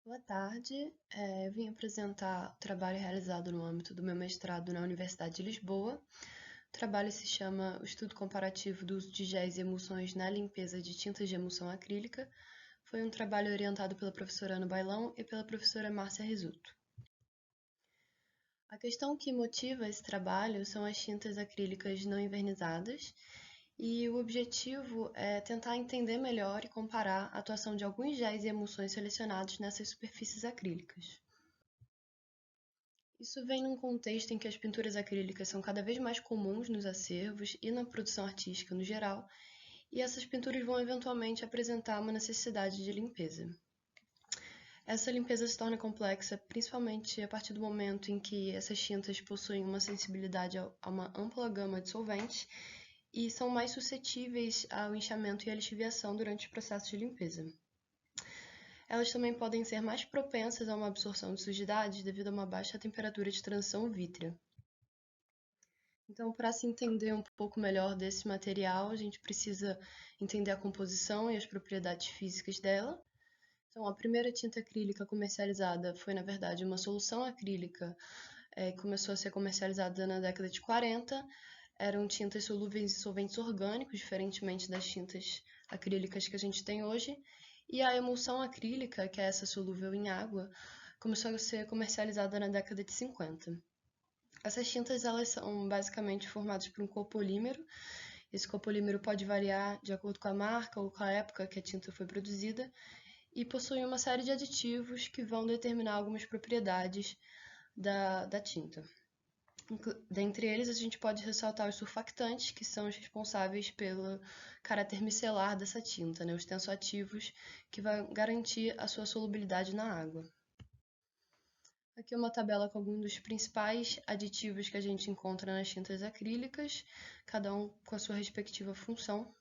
Boa tarde. Eu vim apresentar o trabalho realizado no âmbito do meu mestrado na Universidade de Lisboa. O trabalho se chama O Estudo Comparativo do Uso de géis e emulsões na limpeza de tintas de emulsão acrílica. Foi um trabalho orientado pela professora Ana Bailão e pela professora Márcia Risuto. A questão que motiva esse trabalho são as tintas acrílicas não envernizadas, e o objetivo é tentar entender melhor e comparar a atuação de alguns géis e emulsões selecionados nessas superfícies acrílicas. Isso vem num contexto em que as pinturas acrílicas são cada vez mais comuns nos acervos e na produção artística no geral, e essas pinturas vão eventualmente apresentar uma necessidade de limpeza. Essa limpeza se torna complexa principalmente a partir do momento em que essas tintas possuem uma sensibilidade a uma ampla gama de solventes e são mais suscetíveis ao inchamento e à lixiviação durante os processos de limpeza. Elas também podem ser mais propensas a uma absorção de sujidades devido a uma baixa temperatura de transição vítrea. Então, para se entender um pouco melhor desse material, a gente precisa entender a composição e as propriedades físicas dela. Então, a primeira tinta acrílica comercializada foi, na verdade, uma solução acrílica que começou a ser comercializada na década de 40. Eram tintas solúveis em solventes orgânicos, diferentemente das tintas acrílicas que a gente tem hoje. E a emulsão acrílica, que é essa solúvel em água, começou a ser comercializada na década de 50. Essas tintas elas são basicamente formadas por um copolímero. Esse copolímero pode variar de acordo com a marca ou com a época que a tinta foi produzida e possui uma série de aditivos que vão determinar algumas propriedades da tinta. Dentre eles, a gente pode ressaltar os surfactantes, que são os responsáveis pelo caráter micelar dessa tinta, né? Os tensoativos que vão garantir a sua solubilidade na água. Aqui é uma tabela com alguns dos principais aditivos que a gente encontra nas tintas acrílicas, cada um com a sua respectiva função.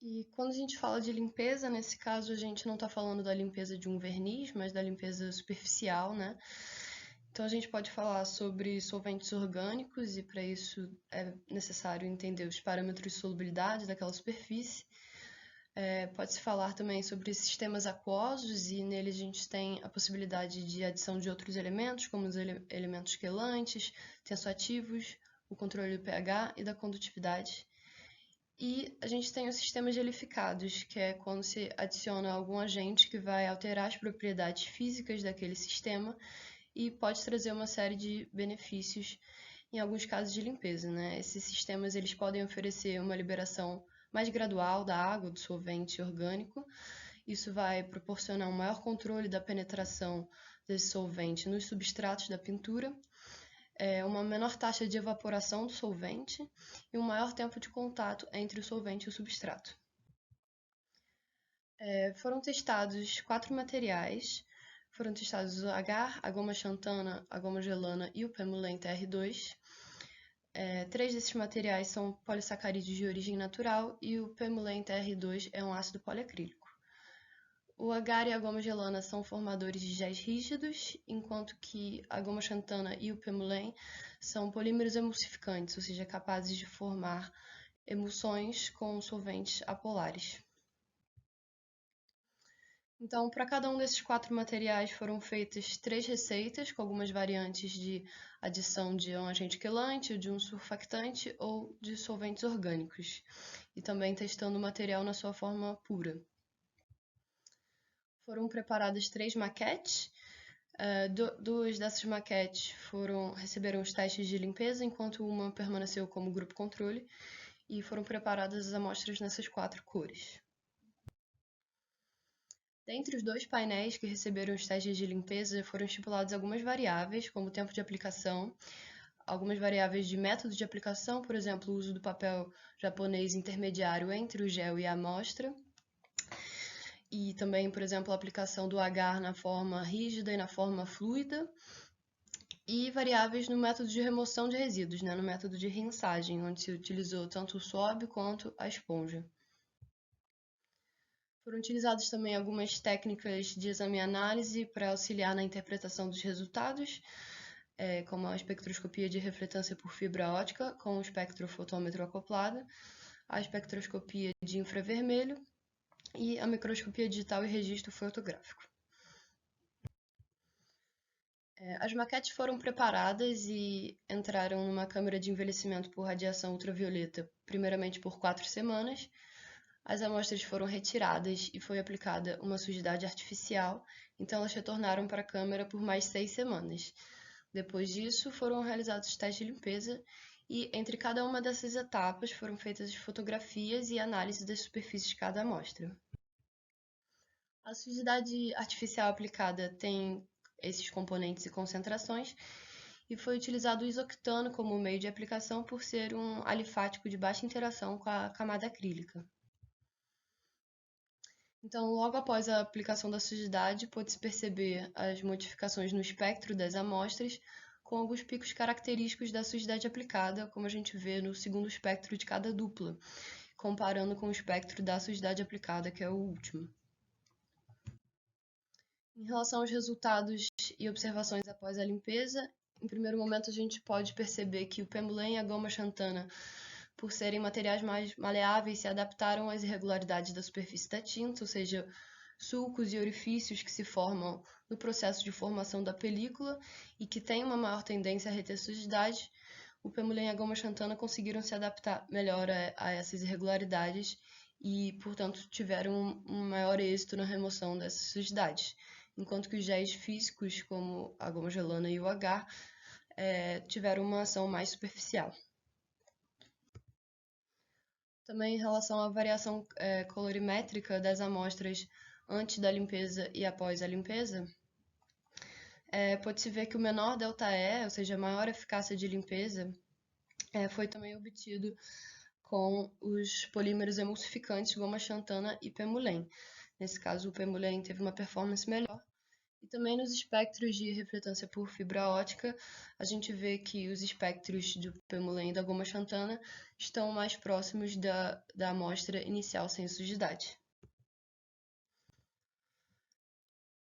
E quando a gente fala de limpeza, nesse caso a gente não está falando da limpeza de um verniz, mas da limpeza superficial, né? Então a gente pode falar sobre solventes orgânicos e para isso é necessário entender os parâmetros de solubilidade daquela superfície. Pode-se falar também sobre sistemas aquosos e nele a gente tem a possibilidade de adição de outros elementos, como os elementos quelantes, tensoativos, o controle do pH e da condutividade. E a gente tem os sistemas gelificados, que é quando se adiciona algum agente que vai alterar as propriedades físicas daquele sistema e pode trazer uma série de benefícios em alguns casos de limpeza, né? Esses sistemas eles podem oferecer uma liberação mais gradual da água, do solvente orgânico. Isso vai proporcionar um maior controle da penetração desse solvente nos substratos da pintura, uma menor taxa de evaporação do solvente e um maior tempo de contato entre o solvente e o substrato. Foram testados 4 materiais. Foram testados o agar, a goma xantana, a goma gelana e o Pemulente R2. 3 desses materiais são polissacarídeos de origem natural e o Pemulente R2 é um ácido poliacrílico. O agar e a goma gelana são formadores de géis rígidos, enquanto que a goma xantana e o Pemulene são polímeros emulsificantes, ou seja, capazes de formar emulsões com solventes apolares. Então, para cada um desses 4 materiais foram feitas 3 receitas, com algumas variantes de adição de um agente quelante, de um surfactante ou de solventes orgânicos, e também testando o material na sua forma pura. Foram preparadas 3 maquetes. Duas dessas maquetes receberam os testes de limpeza, enquanto uma permaneceu como grupo controle, e foram preparadas as amostras nessas 4 cores. Dentre os 2 painéis que receberam os testes de limpeza, foram estipuladas algumas variáveis, como o tempo de aplicação, algumas variáveis de método de aplicação, por exemplo, o uso do papel japonês intermediário entre o gel e a amostra, e também, por exemplo, a aplicação do agar na forma rígida e na forma fluida, e variáveis no método de remoção de resíduos, né, no método de rinsagem, onde se utilizou tanto o swab quanto a esponja. Foram utilizadas também algumas técnicas de exame e análise para auxiliar na interpretação dos resultados, como a espectroscopia de refletância por fibra óptica com o espectrofotômetro acoplado, a espectroscopia de infravermelho e a microscopia digital e registro fotográfico. As maquetes foram preparadas e entraram numa câmara de envelhecimento por radiação ultravioleta, primeiramente por 4 semanas. As amostras foram retiradas e foi aplicada uma sujidade artificial, então elas retornaram para a câmara por mais 6 semanas. Depois disso, foram realizados testes de limpeza e entre cada uma dessas etapas foram feitas fotografias e análise das superfícies de cada amostra. A sujidade artificial aplicada tem esses componentes e concentrações e foi utilizado o isoctano como meio de aplicação por ser um alifático de baixa interação com a camada acrílica. Então, logo após a aplicação da sujidade, pôde-se perceber as modificações no espectro das amostras, com alguns picos característicos da sujidade aplicada, como a gente vê no segundo espectro de cada dupla, comparando com o espectro da sujidade aplicada, que é o último. Em relação aos resultados e observações após a limpeza, em primeiro momento a gente pode perceber que o pemulem e a goma xantana, por serem materiais mais maleáveis, se adaptaram às irregularidades da superfície da tinta, ou seja, sulcos e orifícios que se formam no processo de formação da película e que têm uma maior tendência a reter sujidade. O pemulem e a goma xantana conseguiram se adaptar melhor a essas irregularidades e, portanto, tiveram um maior êxito na remoção dessas sujidades, enquanto que os géis físicos, como a goma gelana e o agar, tiveram uma ação mais superficial. Também em relação à variação colorimétrica das amostras antes da limpeza e após a limpeza, pode-se ver que o menor ΔE, ou seja, a maior eficácia de limpeza, foi também obtido com os polímeros emulsificantes goma xantana e pemulem. Nesse caso, o pemulem teve uma performance melhor. E também nos espectros de refletância por fibra ótica, a gente vê que os espectros do pemulem e da goma xantana estão mais próximos da amostra inicial sem sujidade.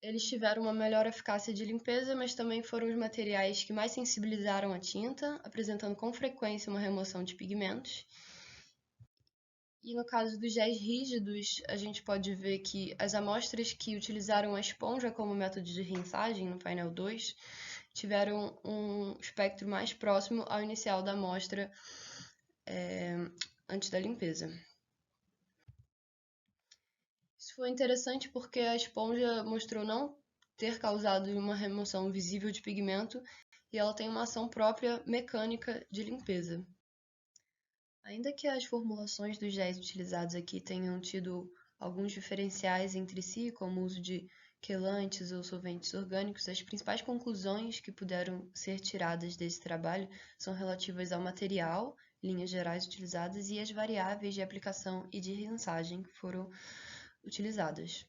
Eles tiveram uma melhor eficácia de limpeza, mas também foram os materiais que mais sensibilizaram a tinta, apresentando com frequência uma remoção de pigmentos. E no caso dos géis rígidos, a gente pode ver que as amostras que utilizaram a esponja como método de rinçagem, no painel 2, tiveram um espectro mais próximo ao inicial da amostra antes da limpeza. Isso foi interessante porque a esponja mostrou não ter causado uma remoção visível de pigmento e ela tem uma ação própria mecânica de limpeza. Ainda que as formulações dos géis utilizados aqui tenham tido alguns diferenciais entre si, como o uso de quelantes ou solventes orgânicos, as principais conclusões que puderam ser tiradas desse trabalho são relativas ao material, linhas gerais utilizadas, e as variáveis de aplicação e de rinçagem que foram utilizadas.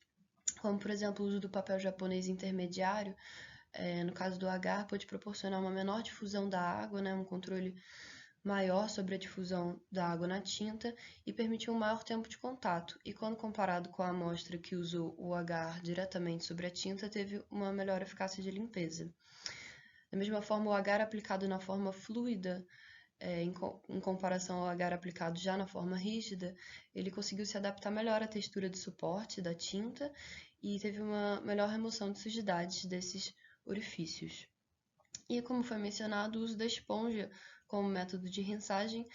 Como, por exemplo, o uso do papel japonês intermediário, no caso do agar, pode proporcionar uma menor difusão da água, um controle maior sobre a difusão da água na tinta e permitiu um maior tempo de contato, e quando comparado com a amostra que usou o agar diretamente sobre a tinta, teve uma melhor eficácia de limpeza. Da mesma forma, o agar aplicado na forma fluida, em comparação ao agar aplicado já na forma rígida, ele conseguiu se adaptar melhor à textura de suporte da tinta e teve uma melhor remoção de sujidades desses orifícios. E como foi mencionado, o uso da esponja como método de rinçagem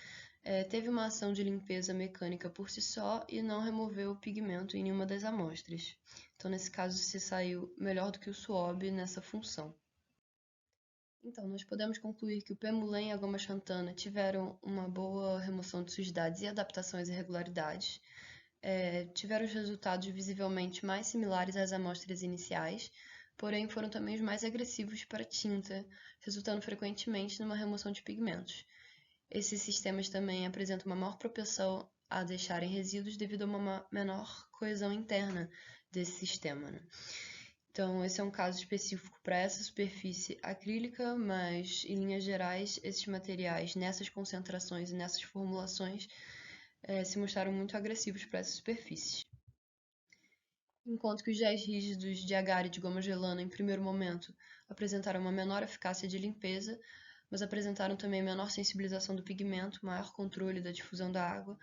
teve uma ação de limpeza mecânica por si só e não removeu o pigmento em nenhuma das amostras. Então, nesse caso, se saiu melhor do que o SWAB nessa função. Então, nós podemos concluir que o pemulem e a goma xantana tiveram uma boa remoção de sujidades e adaptação às irregularidades, tiveram os resultados visivelmente mais similares às amostras iniciais, porém foram também os mais agressivos para a tinta, resultando frequentemente numa remoção de pigmentos. Esses sistemas também apresentam uma maior propensão a deixarem resíduos devido a uma menor coesão interna desse sistema. Então, esse é um caso específico para essa superfície acrílica, mas em linhas gerais, esses materiais nessas concentrações e nessas formulações se mostraram muito agressivos para essas superfícies. Enquanto que os géis rígidos de agar e de goma gelana, em primeiro momento, apresentaram uma menor eficácia de limpeza, mas apresentaram também menor sensibilização do pigmento, maior controle da difusão da água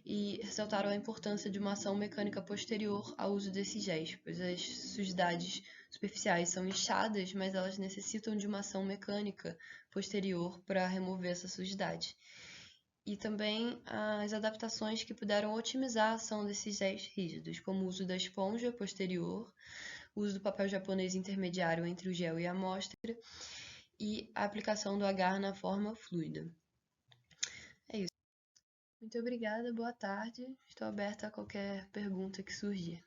e ressaltaram a importância de uma ação mecânica posterior ao uso desses géis, pois as sujidades superficiais são inchadas, mas elas necessitam de uma ação mecânica posterior para remover essa sujidade. E também as adaptações que puderam otimizar a ação desses géis rígidos, como o uso da esponja posterior, o uso do papel japonês intermediário entre o gel e a amostra e a aplicação do agar na forma fluida. É isso. Muito obrigada, boa tarde. Estou aberta a qualquer pergunta que surgir.